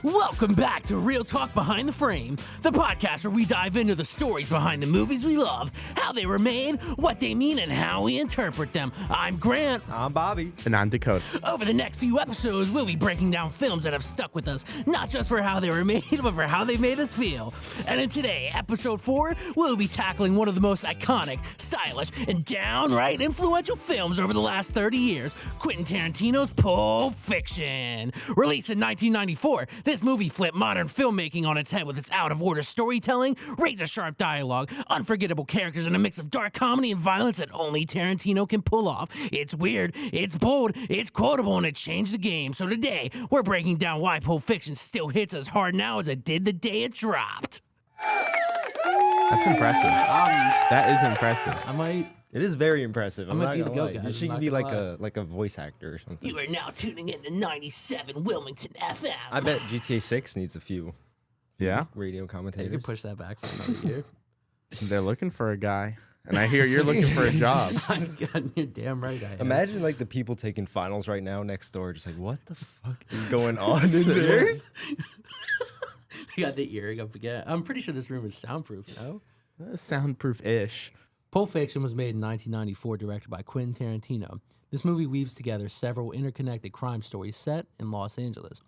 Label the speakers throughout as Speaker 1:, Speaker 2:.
Speaker 1: Welcome back to Real Talk Behind the Frame, the podcast where we dive into the stories behind the movies we love, how they were made, what they mean, and how we interpret them. I'm Grant.
Speaker 2: I'm Bobby.
Speaker 3: And I'm Dakota.
Speaker 1: Over the next few episodes, we'll be breaking down films that have stuck with us, not just for how they were made, but for how they made us feel. And in today, episode 4, we'll be tackling one of the most iconic, stylish, and downright influential films over the last 30 years, Quentin Tarantino's Pulp Fiction. Released in 1994, this movie flipped modern filmmaking on its head with its out-of-order storytelling, razor-sharp dialogue, unforgettable characters, and a mix of dark comedy and violence that only Tarantino can pull off. It's weird, it's bold, it's quotable, and it changed the game. So today, we're breaking down why Pulp Fiction still hits as hard now as it did the day it dropped.
Speaker 3: That's impressive. That is impressive.
Speaker 2: It is very impressive. I'm
Speaker 1: might
Speaker 2: not
Speaker 1: be the
Speaker 2: gonna lie.
Speaker 1: go-guy.
Speaker 2: You
Speaker 1: I'm
Speaker 2: should
Speaker 1: not
Speaker 2: be
Speaker 1: gonna
Speaker 2: like a voice actor or something.
Speaker 1: You are now tuning in to 97 Wilmington FM.
Speaker 2: I bet GTA 6 needs a few
Speaker 3: Yeah,
Speaker 2: radio
Speaker 1: You
Speaker 2: commentators.
Speaker 1: can push that back for another year.
Speaker 3: they're looking for a guy, and I hear you're looking for a job.
Speaker 1: God, you're damn right I am.
Speaker 2: Imagine like the people taking finals right now next door, just like, what the fuck is going on in there?
Speaker 1: You got the earring up again. I'm pretty sure this room is soundproof, no?
Speaker 3: Soundproof-ish.
Speaker 1: Pulp Fiction was made in 1994, directed by Quentin Tarantino. This movie weaves together several interconnected crime stories set in Los Angeles.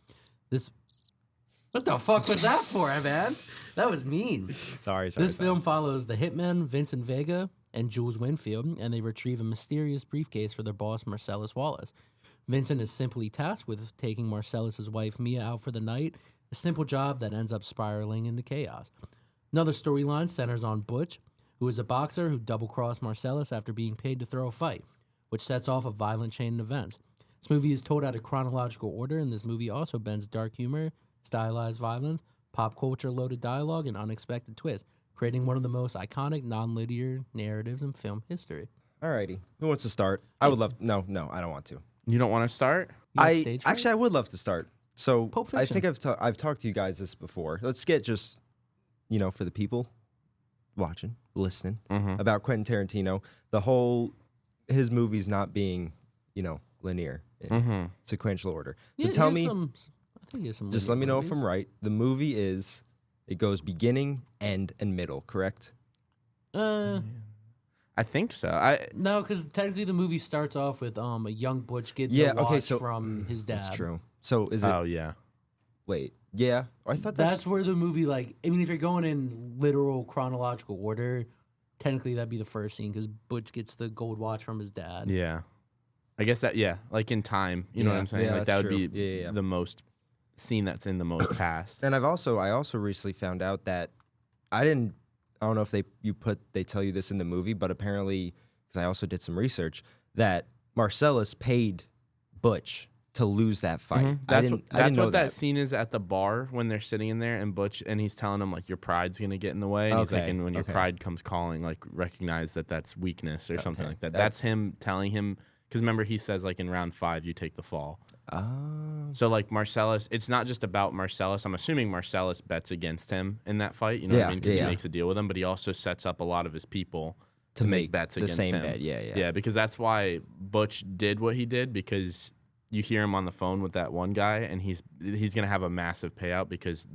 Speaker 1: What the fuck was that for, man? That was mean.
Speaker 2: Sorry.
Speaker 1: This film follows the hitmen Vincent Vega and Jules Winfield, and they retrieve a mysterious briefcase for their boss, Marcellus Wallace. Vincent is simply tasked with taking Marcellus's wife, Mia, out for the night, a simple job that ends up spiraling into chaos. Another storyline centers on Butch, who is a boxer who double-crossed Marcellus after being paid to throw a fight, which sets off a violent chain of events. This movie is told out of chronological order, and this movie also bends dark humor, stylized violence, pop culture-loaded dialogue, and unexpected twists, creating one of the most iconic nonlinear narratives in film history.
Speaker 2: Alrighty. Who wants to start? I would love. No, I don't want to.
Speaker 3: You don't want to start?
Speaker 1: You got stage fright?
Speaker 2: I would love to start. So
Speaker 1: Pulp
Speaker 2: I
Speaker 1: Fiction.
Speaker 2: think I've talked to you guys this before. Let's get just for the people watching, listening about Quentin Tarantino. The whole his movies not being linear in sequential order. So
Speaker 1: Yeah,
Speaker 2: tell
Speaker 1: here's
Speaker 2: me,
Speaker 1: I think here's some
Speaker 2: just
Speaker 1: linear
Speaker 2: let me know if
Speaker 1: movies.
Speaker 2: I'm right. The movie it goes beginning, end, and middle. Correct?
Speaker 3: I think so.
Speaker 1: No, because technically the movie starts off with a young Butch getting
Speaker 2: Yeah,
Speaker 1: the
Speaker 2: okay,
Speaker 1: watch
Speaker 2: so-
Speaker 1: from his dad.
Speaker 2: That's true. So is it?
Speaker 3: Oh, yeah.
Speaker 2: Wait, yeah. I thought
Speaker 1: That's where the movie, if you're going in literal chronological order, technically that'd be the first scene because Butch gets the gold watch from his dad.
Speaker 3: Yeah. I guess that, like in time, you know what I'm saying?
Speaker 2: Yeah,
Speaker 3: Like
Speaker 2: that's
Speaker 3: that would
Speaker 2: true.
Speaker 3: be
Speaker 2: Yeah.
Speaker 3: the most scene that's in the most past.
Speaker 2: And I also recently found out that I don't know if they tell you this in the movie, but apparently, because I also did some research, that Marcellus paid Butch to lose that fight. I didn't know
Speaker 3: what that scene is at the bar when they're sitting in there and Butch, and he's telling him, like, your pride's going to get in the way. And he's like,
Speaker 2: Okay,
Speaker 3: and when your
Speaker 2: okay.
Speaker 3: pride comes calling, like, recognize that that's weakness or something
Speaker 2: Okay,
Speaker 3: like that.
Speaker 2: that's-
Speaker 3: That's him telling him, because remember, he says, like, in round 5, you take the fall.
Speaker 2: Oh.
Speaker 3: So, like, Marcellus, it's not just about Marcellus. I'm assuming Marcellus bets against him in that fight, you know what I mean? Because he makes a deal with him, but he also sets up a lot of his people to make bets
Speaker 2: the
Speaker 3: against
Speaker 2: same
Speaker 3: him.
Speaker 2: bet. Yeah.
Speaker 3: Yeah, because that's why Butch did what he did, because you hear him on the phone with that one guy, and he's going to have a massive payout because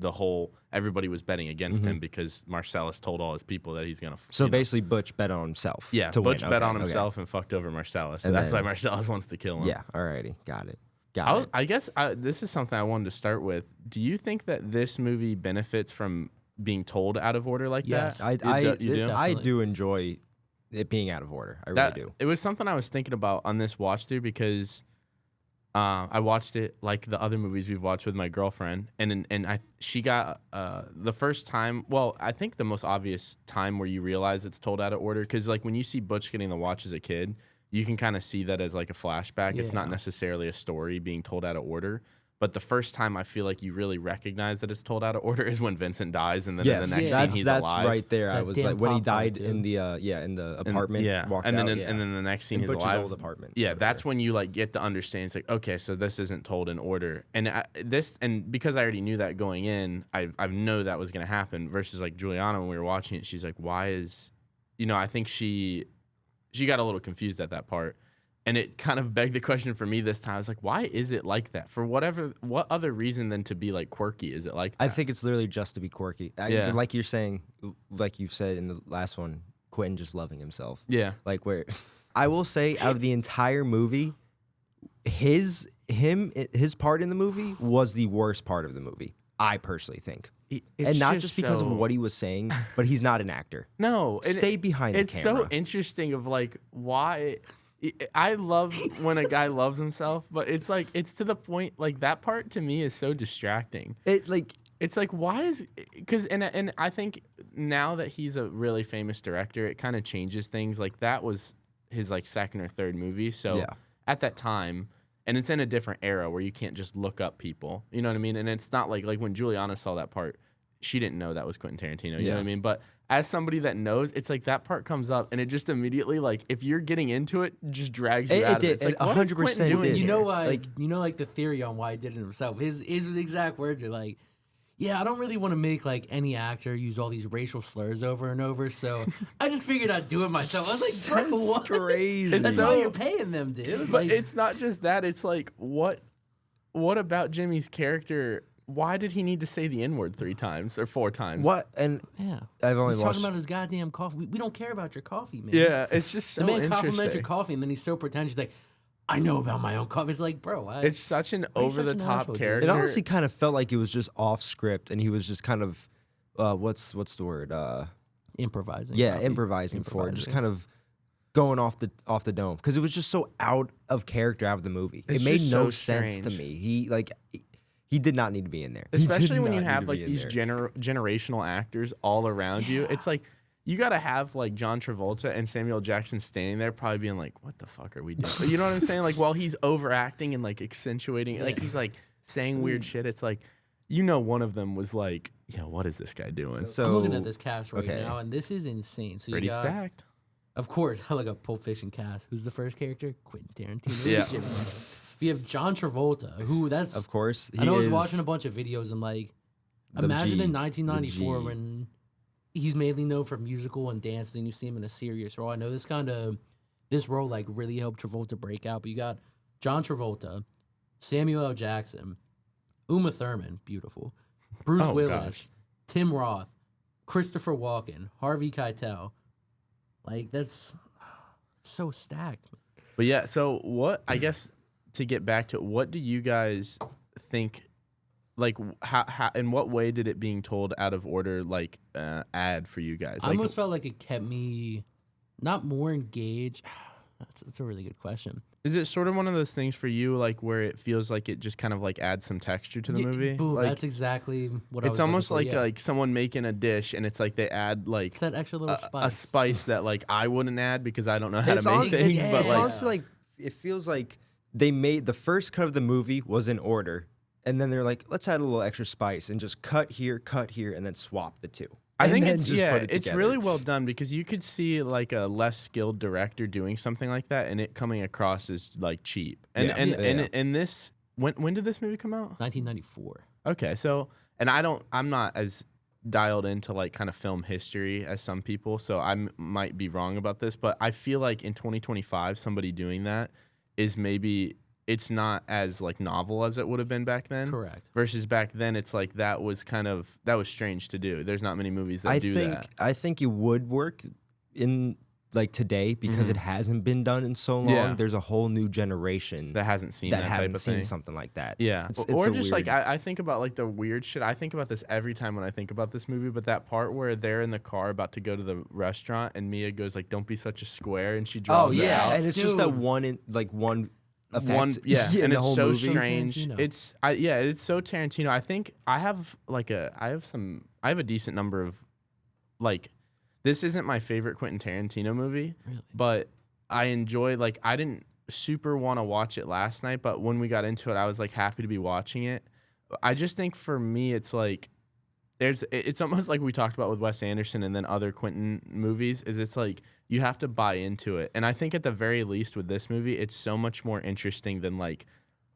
Speaker 3: everybody was betting against him because Marcellus told all his people that he's going to.
Speaker 2: So basically, Butch bet on himself.
Speaker 3: Yeah,
Speaker 2: to
Speaker 3: Butch
Speaker 2: win.
Speaker 3: bet on
Speaker 2: Okay.
Speaker 3: himself and fucked over Marcellus. So
Speaker 2: And
Speaker 3: that's why
Speaker 2: then-
Speaker 3: Marcellus wants to kill him.
Speaker 2: Yeah. Alrighty. Got it.
Speaker 3: I guess this is something I wanted to start with. Do you think that this movie benefits from being told out of order like
Speaker 1: Yes.
Speaker 3: that? You do?
Speaker 2: I do enjoy it being out of order. I really do.
Speaker 3: It was something I was thinking about on this watch through because I watched it like the other movies we've watched with my girlfriend, and she got the first time. Well, I think the most obvious time where you realize it's told out of order, because like when you see Butch getting the watch as a kid, you can kind of see that as like a flashback. It's not
Speaker 1: Yeah.
Speaker 3: necessarily a story being told out of order. But the first time I feel like you really recognize that it's told out of order is when Vincent dies, and then in the next scene he's
Speaker 2: that's
Speaker 3: alive.
Speaker 2: right there. I
Speaker 1: That
Speaker 2: was
Speaker 1: damn
Speaker 2: like when he
Speaker 1: pop out,
Speaker 2: died
Speaker 1: too.
Speaker 2: in the apartment. Walked
Speaker 3: and then
Speaker 2: out,
Speaker 3: and then the next scene
Speaker 2: in
Speaker 3: he's
Speaker 2: Butch's
Speaker 3: alive.
Speaker 2: old apartment.
Speaker 3: Yeah,
Speaker 2: whatever.
Speaker 3: that's when you like get the understanding. It's like, okay, so this isn't told in order, and because I already knew that going in, I know that was gonna happen. Versus like Juliana, when we were watching it, she's like, why is, I think she got a little confused at that part. And it kind of begged the question for me this time. I was like, why is it like that? For what other reason than to be like quirky is it like that?
Speaker 2: I think it's literally just to be quirky.
Speaker 3: Yeah.
Speaker 2: Like you're saying, like you've said in the last one, Quentin just loving himself.
Speaker 3: Yeah.
Speaker 2: Like where I will say out of the entire movie, his part in the movie was the worst part of the movie. I personally think. And not just because of what he was saying, but he's not an actor.
Speaker 3: No.
Speaker 2: Stay behind the camera.
Speaker 3: It's so interesting of like why I love when a guy loves himself, but it's like it's to the point like that part to me is so distracting.
Speaker 2: It's like
Speaker 3: why is because and I think now that he's a really famous director, it kind of changes things. Like that was his like second or third movie, so at that time, and it's in a different era where you can't just look up people. You know what I mean? And it's not like when Juliana saw that part, she didn't know that was Quentin Tarantino. You know what I mean? But as somebody that knows, it's like that part comes up and it just immediately like if you're getting into it, just drags you out of it. It's like
Speaker 2: 100%
Speaker 3: doing
Speaker 2: did.
Speaker 1: You know why? Like like the theory on why he did it himself. His exact words are like, "Yeah, I don't really want to make like any actor use all these racial slurs over and over, so I just figured I'd do it myself." I was like, "Bro, what?
Speaker 2: Crazy.
Speaker 1: That's why you're paying them, dude."
Speaker 3: But it's not just that. It's like what about Jimmy's character? Why did he need to say the N-word 3 times or 4 times?
Speaker 2: What? And I've only
Speaker 1: he's
Speaker 2: watched.
Speaker 1: talking about his goddamn coffee. We don't care about your coffee, man.
Speaker 3: Yeah, it's just so
Speaker 1: the man
Speaker 3: interesting.
Speaker 1: compliments your coffee, and then he's so pretentious. He's like, "I know about my own coffee." It's like, bro,
Speaker 3: it's such an
Speaker 1: Why are you such an
Speaker 3: over-the-top
Speaker 1: asshole, dude?
Speaker 3: character.
Speaker 2: It honestly kind of felt like it was just off script, and he was just kind of, what's the word?
Speaker 1: improvising.
Speaker 2: Yeah,
Speaker 1: coffee.
Speaker 2: improvising for it, just kind of going off the dome because it was just so out of character out of the movie.
Speaker 3: It's
Speaker 2: it made
Speaker 3: just
Speaker 2: no
Speaker 3: so
Speaker 2: sense to
Speaker 3: strange.
Speaker 2: me. He did not need to be in there.
Speaker 3: Especially when you have like these generational actors all around you. It's like you got to have like John Travolta and Samuel Jackson standing there probably being like, what the fuck are we doing? You know what I'm saying? Like while he's overacting and like accentuating, like he's like saying weird shit. It's like, one of them was like, what is this guy doing?
Speaker 2: So
Speaker 1: I'm looking at this cast right now, and this is insane. So
Speaker 3: Pretty
Speaker 1: you got,
Speaker 3: stacked.
Speaker 1: of course, like a Pulp Fiction cast. Who's the first character? Quentin Tarantino.
Speaker 3: Yeah.
Speaker 1: We have John Travolta, who that's
Speaker 2: Of course.
Speaker 1: I know I was watching a bunch of videos and like, imagine in 1994
Speaker 2: G.
Speaker 1: when he's mainly known for musical and dance, and you see him in a serious role. I know this role like really helped Travolta break out. But you got John Travolta, Samuel L. Jackson, Uma Thurman, beautiful, Bruce Willis, Tim Roth, Christopher Walken, Harvey Keitel. Like that's so stacked.
Speaker 3: But yeah, so what, I guess to get back to it, what do you guys think, like how in what way did it being told out of order like add for you guys?
Speaker 1: I
Speaker 3: Like,
Speaker 1: almost felt like it kept me not more engaged. That's a really good question.
Speaker 3: is it sort of one of those things for you, like where it feels like it just kind of like adds some texture to the movie?
Speaker 1: Boom,
Speaker 3: Like,
Speaker 1: that's exactly what I was
Speaker 3: it's almost
Speaker 1: looking
Speaker 3: like
Speaker 1: for, yeah.
Speaker 3: like someone making a dish and it's like they add like
Speaker 1: It's that extra little
Speaker 3: a
Speaker 1: spice.
Speaker 3: spice that like I wouldn't add because I don't know how
Speaker 2: It's
Speaker 3: to make
Speaker 2: honestly,
Speaker 3: things.
Speaker 1: yeah.
Speaker 3: But
Speaker 2: it's
Speaker 3: like
Speaker 2: honestly like it feels like they made the first cut of the movie was in order, and then they're like, let's add a little extra spice and just cut here, and then swap the two.
Speaker 3: I think
Speaker 2: then
Speaker 3: it's
Speaker 2: just put it
Speaker 3: it's
Speaker 2: together.
Speaker 3: really well done because you could see like a less skilled director doing something like that and it coming across as like cheap. And
Speaker 2: Yeah.
Speaker 3: and this when did this movie come out?
Speaker 1: 1994.
Speaker 3: Okay, so and I'm not as dialed into like kind of film history as some people, so I might be wrong about this, but I feel like in 2025 somebody doing that is maybe it's not as like novel as it would have been back then.
Speaker 1: Correct.
Speaker 3: Versus back then, it's like that was strange to do. There's not many movies that do that.
Speaker 2: I think it would work in like today because it hasn't been done in so long.
Speaker 3: Yeah.
Speaker 2: There's a whole new generation
Speaker 3: That hasn't seen that type
Speaker 2: haven't
Speaker 3: of
Speaker 2: seen
Speaker 3: thing.
Speaker 2: something like that.
Speaker 3: Yeah,
Speaker 2: It's
Speaker 3: or
Speaker 2: a
Speaker 3: just like
Speaker 2: weird-
Speaker 3: I think about like the weird shit. I think about this every time when I think about this movie. But that part where they're in the car about to go to the restaurant and Mia goes like, "Don't be such a square," and she
Speaker 2: Oh
Speaker 3: draws it
Speaker 2: yeah,
Speaker 3: out.
Speaker 2: and it's just that
Speaker 1: Dude.
Speaker 2: one effect.
Speaker 3: Yeah,
Speaker 2: in
Speaker 3: and
Speaker 2: the
Speaker 3: it's
Speaker 2: whole
Speaker 3: so
Speaker 2: movie.
Speaker 3: strange.
Speaker 1: Tarantino.
Speaker 3: It's so Tarantino. I think I have a decent number of like. This isn't my favorite Quentin Tarantino movie,
Speaker 1: Really?
Speaker 3: but I enjoy like I didn't super want to watch it last night, but when we got into it, I was like happy to be watching it. I just think for me, it's like it's almost like we talked about with Wes Anderson and then other Quentin movies. It's like you have to buy into it, and I think at the very least with this movie, it's so much more interesting than like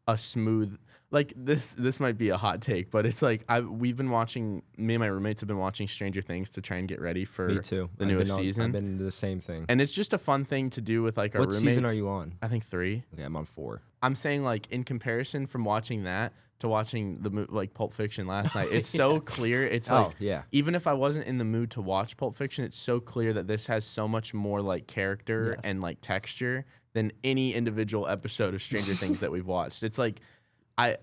Speaker 3: a smooth. like this might be a hot take, but it's like me and my roommates have been watching Stranger Things to try and get ready for
Speaker 2: Me too.
Speaker 3: the newest season.
Speaker 2: I've been into the same thing.
Speaker 3: And it's just a fun thing to do with like our
Speaker 2: What
Speaker 3: roommates.
Speaker 2: season are you on?
Speaker 3: I think 3.
Speaker 2: Okay, I'm on 4.
Speaker 3: I'm saying like in comparison from watching that to watching like Pulp Fiction last night, it's so clear. It's like even if I wasn't in the mood to watch Pulp Fiction, it's so clear that this has so much more like character and like texture than any individual episode of Stranger Things that we've watched. It's like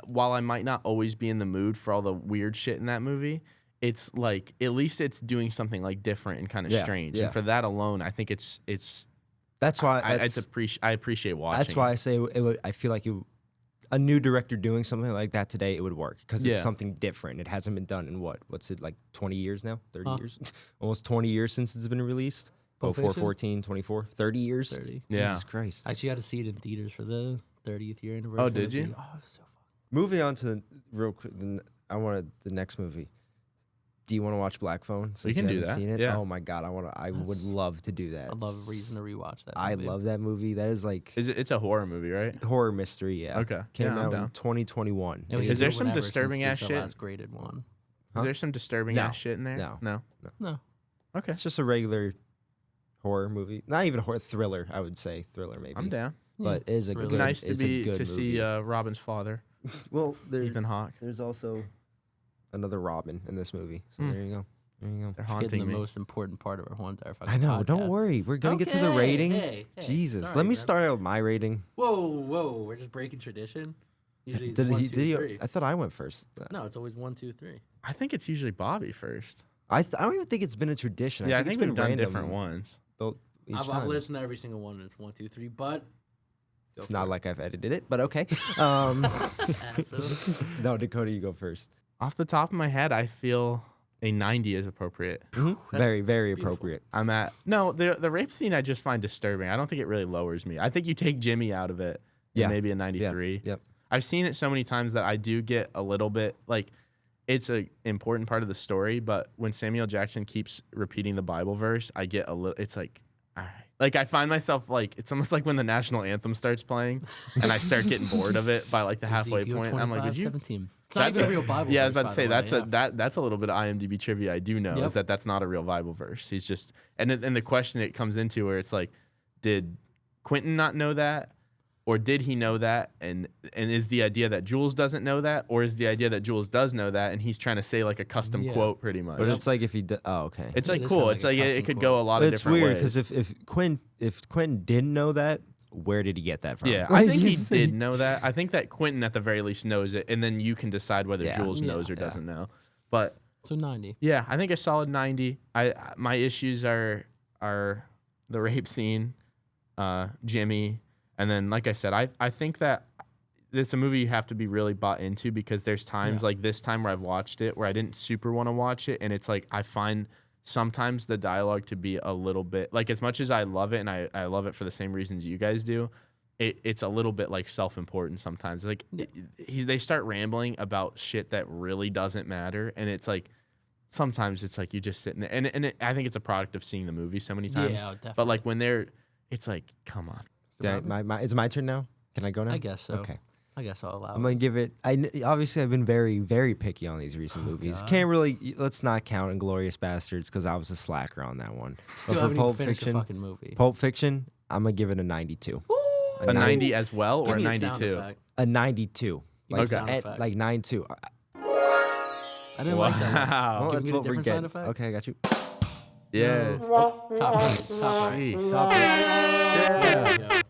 Speaker 3: while I might not always be in the mood for all the weird shit in that movie, it's like at least it's doing something like different and kind of strange. And for that alone, I think it's
Speaker 2: that's why
Speaker 3: I appreciate watching.
Speaker 2: That's why I say it would, I feel like a new director doing something like that today, it would work because it's something different. It hasn't been done in what's it, like 20 years now? 30 years? Almost 20 years since it's been released. 04, 14, 24, 30 years.
Speaker 1: 30.
Speaker 3: Yeah.
Speaker 2: Jesus Christ.
Speaker 1: I actually got to see it in theaters for the 30th year anniversary.
Speaker 3: Oh, did you?
Speaker 1: Oh, it was so fun.
Speaker 2: Moving on to real quick, I wanted the next movie. Do you want to watch Black Phone? Since
Speaker 3: We can
Speaker 2: you
Speaker 3: do
Speaker 2: haven't
Speaker 3: that.
Speaker 2: seen it?
Speaker 3: Yeah.
Speaker 2: Oh my god, I would love to do that.
Speaker 1: I love a reason to rewatch that.
Speaker 2: I
Speaker 1: movie.
Speaker 2: love that movie. That is like
Speaker 3: It's a horror movie, right?
Speaker 2: horror mystery. Yeah.
Speaker 3: Okay.
Speaker 2: Came
Speaker 3: Yeah, I'm
Speaker 2: out in
Speaker 3: down.
Speaker 2: 2021.
Speaker 1: And we
Speaker 3: Is
Speaker 1: can
Speaker 3: there
Speaker 1: do it
Speaker 3: some
Speaker 1: whenever
Speaker 3: disturbing
Speaker 1: since
Speaker 3: ass
Speaker 1: it's
Speaker 3: shit?
Speaker 1: the last graded one.
Speaker 3: Is there some disturbing ass shit in there?
Speaker 2: No.
Speaker 1: No.
Speaker 3: Okay.
Speaker 2: It's just a regular horror movie. Not even a horror thriller. I would say thriller maybe.
Speaker 3: I'm down.
Speaker 2: But it is a
Speaker 1: Thriller.
Speaker 2: good.
Speaker 3: Nice
Speaker 2: it's a good
Speaker 3: to see
Speaker 2: movie.
Speaker 3: Robin's father,
Speaker 2: Well,
Speaker 3: Ethan Hawke.
Speaker 2: there's also another Robin in this movie. So there you go. There you go.
Speaker 3: They're
Speaker 1: Hitting
Speaker 3: haunting
Speaker 1: the
Speaker 3: me.
Speaker 1: most important part of our whole entire fucking
Speaker 2: I know. Don't
Speaker 1: podcast.
Speaker 2: worry. We're gonna get to the
Speaker 1: Okay,
Speaker 2: rating.
Speaker 1: hey,
Speaker 2: Jesus.
Speaker 1: sorry,
Speaker 2: Let me
Speaker 1: man.
Speaker 2: start out with my rating.
Speaker 1: Whoa. We're just breaking tradition. Usually it's
Speaker 2: Did
Speaker 1: 1,
Speaker 2: he?
Speaker 1: 2,
Speaker 2: Did he?
Speaker 1: 3.
Speaker 2: I thought I went first.
Speaker 1: No, it's always 1, 2, 3.
Speaker 3: I think it's usually Bobby first.
Speaker 2: I don't even think it's been a tradition.
Speaker 3: Yeah, I
Speaker 2: it's
Speaker 3: think
Speaker 2: been
Speaker 3: we've done
Speaker 2: random
Speaker 3: different ones.
Speaker 2: built each
Speaker 1: I've
Speaker 2: time.
Speaker 1: listened to every single one, and it's 1, 2, 3. But
Speaker 2: It's not like I've edited it, but okay. No, Dakota, you go first.
Speaker 3: Off the top of my head, I feel a 90 is appropriate.
Speaker 2: Very, very
Speaker 1: beautiful.
Speaker 2: appropriate.
Speaker 3: I'm at the rape scene I just find disturbing. I don't think it really lowers me. I think you take Jimmy out of it,
Speaker 2: Yeah.
Speaker 3: maybe a 93.
Speaker 2: Yep.
Speaker 3: I've seen it so many times that I do get a little bit like it's an important part of the story, but when Samuel Jackson keeps repeating the Bible verse, I get a little. It's like, all right. Like I find myself like it's almost like when the national anthem starts playing, and I start getting bored of it by like the halfway
Speaker 1: Ezekiel
Speaker 3: point. I'm like, would you?
Speaker 1: 25:17. It's not even a real Bible.
Speaker 3: Yeah, I was
Speaker 1: verse,
Speaker 3: about to say
Speaker 1: by the way,
Speaker 3: that's a little bit of IMDb trivia I do know is that's not a real Bible verse. He's just and the question it comes into where it's like, did Quentin not know that, or did he know that? And is the idea that Jules doesn't know that, or is the idea that Jules does know that and he's trying to say like a custom quote pretty much?
Speaker 2: But it's like if he did. Oh, okay.
Speaker 3: It's like
Speaker 1: It is
Speaker 3: cool.
Speaker 1: kinda
Speaker 3: It's
Speaker 1: like
Speaker 3: like
Speaker 1: a
Speaker 3: it
Speaker 1: custom
Speaker 3: could
Speaker 1: quote.
Speaker 3: go a lot of
Speaker 2: It's
Speaker 3: different
Speaker 2: weird
Speaker 3: ways.
Speaker 2: because if Quentin didn't know that, where did he get that from?
Speaker 3: Yeah, I think he
Speaker 2: It's-
Speaker 3: did know that. I think that Quentin at the very least knows it, and then you can decide whether
Speaker 2: Yeah.
Speaker 3: Jules knows or doesn't know. But
Speaker 1: So 90.
Speaker 3: yeah, I think a solid 90. My issues are the rape scene, Jimmy, and then like I said, I think that it's a movie you have to be really bought into because there's times like this time where I've watched it where I didn't super want to watch it, and it's like I find sometimes the dialogue to be a little bit like as much as I love it and I love it for the same reasons you guys do. It's a little bit like self-important sometimes. Like they start rambling about shit that really doesn't matter, and it's like sometimes it's like you just sitting there, and I think it's a product of seeing the movie so many times.
Speaker 1: Yeah, definitely.
Speaker 3: But like when it's like, come on.
Speaker 2: It's my turn now. Can I go now?
Speaker 1: I guess so.
Speaker 2: Okay.
Speaker 1: I guess I'll allow
Speaker 2: I'm
Speaker 1: it.
Speaker 2: gonna give it. Obviously I've been very, very picky on these recent movies.
Speaker 1: God.
Speaker 2: Can't really. Let's not count Inglourious Bastards because I was a slacker on that one.
Speaker 1: Still
Speaker 2: But
Speaker 1: haven't even finished the fucking movie.
Speaker 2: Pulp Fiction, I'm gonna give it a 92.
Speaker 3: A 90 as well,
Speaker 1: Give
Speaker 3: or a
Speaker 1: me a sound
Speaker 3: 92?
Speaker 1: effect.
Speaker 2: A 92.
Speaker 1: Give me a
Speaker 2: Like,
Speaker 1: sound
Speaker 2: at,
Speaker 1: effect.
Speaker 2: like 92.
Speaker 1: I didn't like that one.
Speaker 3: Wow.
Speaker 2: Well,
Speaker 1: Give
Speaker 2: that's
Speaker 1: me a
Speaker 2: what we're
Speaker 1: different
Speaker 2: getting.
Speaker 1: sound effect?
Speaker 2: Okay, I got you.
Speaker 3: Yeah.
Speaker 1: Top right. Top right.
Speaker 3: Jeez.
Speaker 1: Top right. There we go.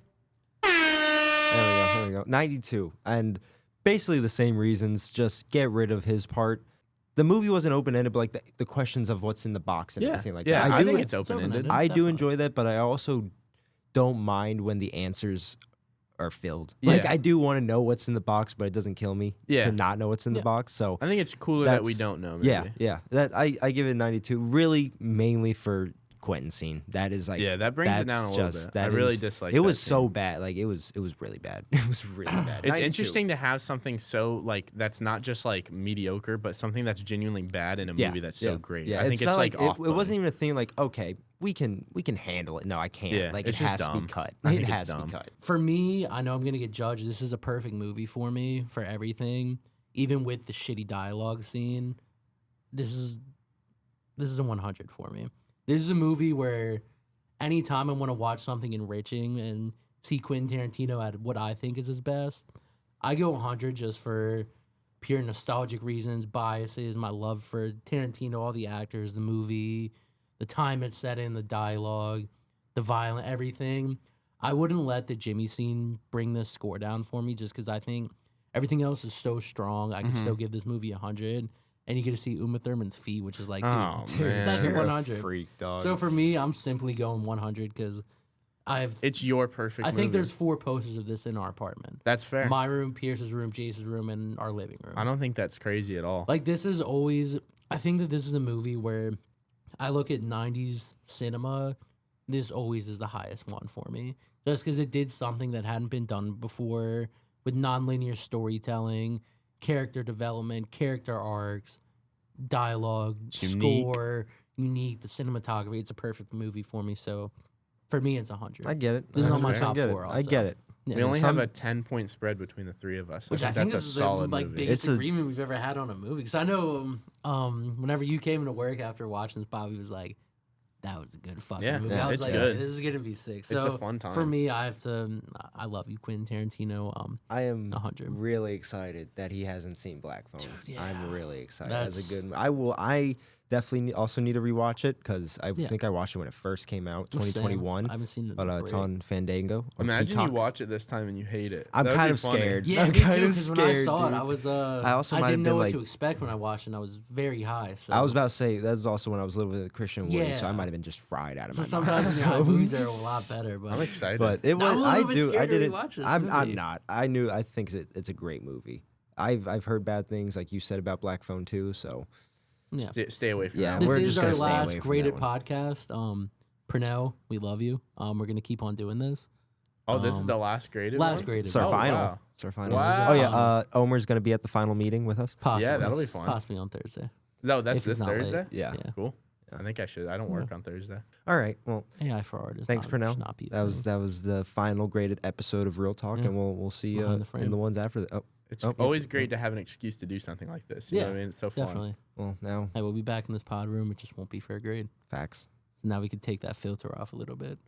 Speaker 2: There we go. 92. And basically the same reasons, just get rid of his part. The movie wasn't open-ended, but like the questions of what's in the box and
Speaker 3: Yeah.
Speaker 2: everything like
Speaker 3: Yeah,
Speaker 2: that.
Speaker 3: I think it's open-ended.
Speaker 1: open-ended.
Speaker 2: I do
Speaker 1: Definitely.
Speaker 2: enjoy that, but I also don't mind when the answers are filled. Like
Speaker 3: Yeah.
Speaker 2: I do want to know what's in the box, but it doesn't kill me to not know what's in the box. So
Speaker 3: I think it's cooler that we
Speaker 2: That's-
Speaker 3: don't know. Maybe.
Speaker 2: yeah. That I give it a 92. Really, mainly for Quentin scene. That is like
Speaker 3: Yeah, that brings it
Speaker 2: that's
Speaker 3: down a little
Speaker 2: just-
Speaker 3: bit.
Speaker 2: that
Speaker 3: I really
Speaker 2: is-
Speaker 3: dislike
Speaker 2: It
Speaker 3: that
Speaker 2: was so
Speaker 3: scene.
Speaker 2: bad. Like it was really bad. It was really bad.
Speaker 3: It's
Speaker 2: 92.
Speaker 3: interesting to have something so like that's not just like mediocre, but something that's genuinely bad in a movie that's so great.
Speaker 2: Yeah,
Speaker 3: I think it's
Speaker 2: not
Speaker 3: like
Speaker 2: it wasn't even a thing like, okay, we can handle it. No, I can't.
Speaker 3: Yeah,
Speaker 2: like
Speaker 3: it's
Speaker 2: it
Speaker 3: just
Speaker 2: has to be
Speaker 3: dumb.
Speaker 2: cut.
Speaker 3: I
Speaker 2: It
Speaker 3: think it's
Speaker 2: has to be
Speaker 3: dumb.
Speaker 2: cut.
Speaker 1: For me, I know I'm gonna get judged. This is a perfect movie for me for everything, even with the shitty dialogue scene. This is a 100 for me. This is a movie where anytime I want to watch something enriching and see Quentin Tarantino at what I think is his best, I go 100 just for pure nostalgic reasons, biases, my love for Tarantino, all the actors, the movie, the time it's set in, the dialogue, the violent, everything. I wouldn't let the Jimmy scene bring this score down for me just because I think everything else is so strong. I can still give this movie 100. And you get to see Uma Thurman's feet, which is like, dude,
Speaker 3: Oh, man.
Speaker 1: that's a
Speaker 2: You're
Speaker 1: 100.
Speaker 2: freak, dog.
Speaker 1: So for me, I'm simply going 100 because
Speaker 3: It's your perfect
Speaker 1: I think
Speaker 3: movie.
Speaker 1: there's 4 posters of this in our apartment.
Speaker 3: That's fair.
Speaker 1: My room, Pierce's room, Jace's room, and our living room.
Speaker 3: I don't think that's crazy at all.
Speaker 1: Like this is always, I think that this is a movie where I look at 90s cinema, this always is the highest one for me. Just because it did something that hadn't been done before with nonlinear storytelling, character development, character arcs, dialogue,
Speaker 3: unique.
Speaker 1: score, unique, the cinematography. It's a perfect movie for me. So for me, it's 100.
Speaker 2: I get it.
Speaker 1: This is on my
Speaker 2: I
Speaker 1: top
Speaker 2: get
Speaker 1: 4
Speaker 2: it.
Speaker 1: also.
Speaker 2: I get it.
Speaker 1: Yeah.
Speaker 3: we only
Speaker 2: some-
Speaker 3: have a 10-point spread between the three of us.
Speaker 1: Which I
Speaker 3: I
Speaker 1: think
Speaker 3: think
Speaker 1: this
Speaker 3: that's
Speaker 1: is
Speaker 3: a solid
Speaker 1: the like
Speaker 3: movie.
Speaker 1: biggest
Speaker 2: It's a-
Speaker 1: agreement we've ever had on a movie. Because I know whenever you came into work after watching this, Bobby was like, "That was a good fucking
Speaker 3: Yeah,
Speaker 1: movie."
Speaker 3: yeah,
Speaker 1: I was
Speaker 3: it's
Speaker 1: like,
Speaker 3: good.
Speaker 1: "Yeah, this is gonna be sick."
Speaker 3: It's
Speaker 1: So
Speaker 3: a fun time.
Speaker 1: for me, I have to. I love you, Quentin Tarantino.
Speaker 2: I am
Speaker 1: 100.
Speaker 2: really excited that he hasn't seen Black Phone.
Speaker 1: yeah.
Speaker 2: I'm really excited.
Speaker 1: That's-
Speaker 2: That's a good. I definitely also need to rewatch it because I
Speaker 1: Yeah.
Speaker 2: think I watched it when it first came out,
Speaker 1: Same.
Speaker 2: 2021.
Speaker 1: I haven't seen it.
Speaker 2: But it's on Fandango. or
Speaker 3: Imagine
Speaker 2: Peacock.
Speaker 3: you watch it this time and you hate it.
Speaker 2: I'm
Speaker 3: That'd
Speaker 2: kind
Speaker 3: be
Speaker 2: of
Speaker 3: funny.
Speaker 2: scared.
Speaker 1: Yeah,
Speaker 2: I'm
Speaker 1: me too.
Speaker 2: kind of
Speaker 1: Because when I
Speaker 2: scared,
Speaker 1: saw it,
Speaker 2: dude.
Speaker 1: I was.
Speaker 2: I also might
Speaker 1: I
Speaker 2: have
Speaker 1: didn't know
Speaker 2: been
Speaker 1: what
Speaker 2: like-
Speaker 1: to expect when I watched, it, and I was very high. So
Speaker 2: I was about to say that was also when I was living with a Christian Woody, so I
Speaker 1: Yeah.
Speaker 2: might have been just fried out of
Speaker 1: So
Speaker 2: my
Speaker 1: sometimes
Speaker 2: mind.
Speaker 1: you know, movies are a lot better. But
Speaker 3: I'm excited.
Speaker 2: But it
Speaker 1: No,
Speaker 2: was.
Speaker 1: I'm a
Speaker 2: I
Speaker 1: little bit
Speaker 2: do. I
Speaker 1: scared to
Speaker 2: didn't.
Speaker 1: rewatch this
Speaker 2: I'm
Speaker 1: movie.
Speaker 2: not. I think it's a great movie. I've heard bad things like you said about Black Phone too. So
Speaker 1: yeah.
Speaker 3: Stay away from
Speaker 2: Yeah,
Speaker 3: that.
Speaker 1: This
Speaker 2: we're
Speaker 1: is
Speaker 2: just
Speaker 1: our
Speaker 2: gonna stay
Speaker 1: last
Speaker 2: away from
Speaker 1: graded
Speaker 2: that one.
Speaker 1: podcast. Purnell, we love you. We're gonna keep on doing this.
Speaker 3: Oh, this is the last graded
Speaker 1: Last
Speaker 3: one?
Speaker 1: graded.
Speaker 2: it's our
Speaker 3: Oh,
Speaker 2: final.
Speaker 3: wow.
Speaker 2: It's our final.
Speaker 3: Wow.
Speaker 2: Oh yeah. Omer's gonna be at the final meeting with us.
Speaker 1: Possibly.
Speaker 3: Yeah, that'll be fun.
Speaker 1: Possibly on Thursday.
Speaker 3: No, that's
Speaker 1: If
Speaker 3: this
Speaker 1: it's not late.
Speaker 3: Thursday?
Speaker 2: Yeah.
Speaker 1: Yeah.
Speaker 3: Cool. I think I should. I don't work on Thursday.
Speaker 2: All right. Well,
Speaker 1: AI for artists.
Speaker 2: thanks,
Speaker 1: should
Speaker 2: Purnell.
Speaker 1: not be a
Speaker 2: That was
Speaker 1: thing.
Speaker 2: the final graded episode of Real Talk,
Speaker 1: Yeah.
Speaker 2: and we'll see you
Speaker 1: Behind the frame.
Speaker 2: in the ones after that. Oh,
Speaker 3: It's
Speaker 2: Oh, yeah.
Speaker 3: always great to have an excuse to do something like this. You know
Speaker 1: Yeah,
Speaker 3: what I mean? It's so fun.
Speaker 1: Definitely.
Speaker 2: well, now
Speaker 1: Hey, we'll be back in this pod room. It just won't be for a grade.
Speaker 2: facts.
Speaker 1: So now we can take that filter off a little bit.